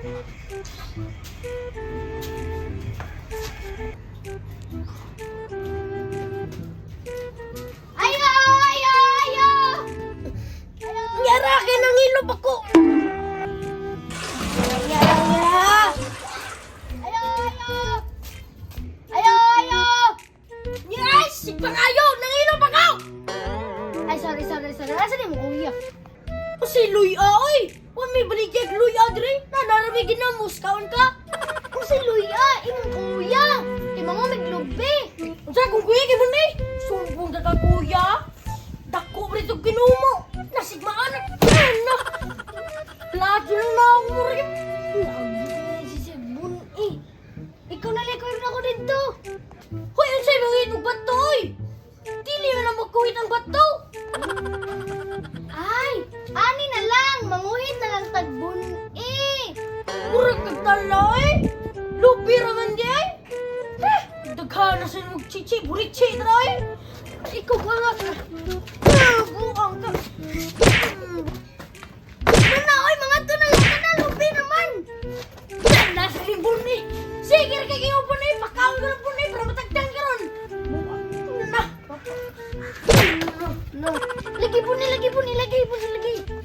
Ayo! Ayo! Ayo! Yara, kaya nangilop ako. Yara! Ayo! Ayo! Ayo! Ayo! Yes! Sipangayo! Nangilop ako! Ay, sorry. Asa di mo kuya? O si Luya, oy! Huwag may baligyan Luya, Dre. Nanaramigin na muskaon ka. Kung si Luya, imong kuya. Kay mga maglubi. Unsa kung kuya, kaya mo na eh. Sumbong ka ka, kuya. Dako ba ito ginumo? Nasigmaan na. Ano? Plato lang na ako mo rin. Si Sibun eh. Ikaw na likoy na ako dito. Hoy, ang sa'yo mga itong bato, oy! Dili mo na magkuhit ang bato. Ay, ani na lang. Manguhit na lang tagbun eh. Murag nagtala eh. Lupi raman di ay. Daghan na sa magchichi, burichi na ay. Ikaw ka nga. Buang ka. Mana, oy, mga tunal ka na. Lupi naman. Yan na sa limbon ni. Sige, kagiyo po na eh. Pakawin ko na po na eh. Para matagdan ka ron. Na. No. Lagi po ni.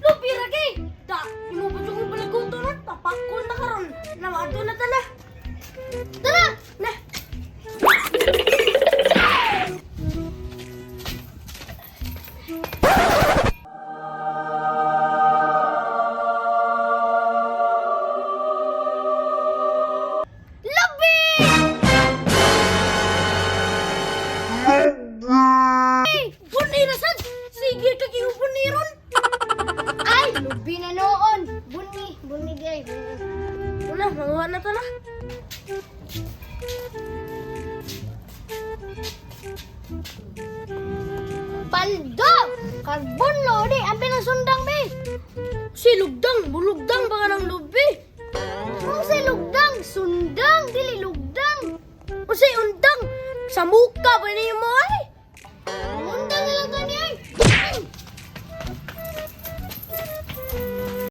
Lupi ragi. Da, inubutok mo pala kuto nun. Papakul na ka ron. Namato na tala. Tara! Na. Lupi! Bunay na sad. Sige, kagiyo po ni ron. Ay, lubi na noon. Bunni di ay. Wala, nanguha na tala. Paldo! Karbon lo, di. Ang pinasundang, be. Si Lugdang, bulugdang baka ng lubi. Kung si lugdang, sundang, dili lugdang. O si Undang, sa muka ba niyo mo ay?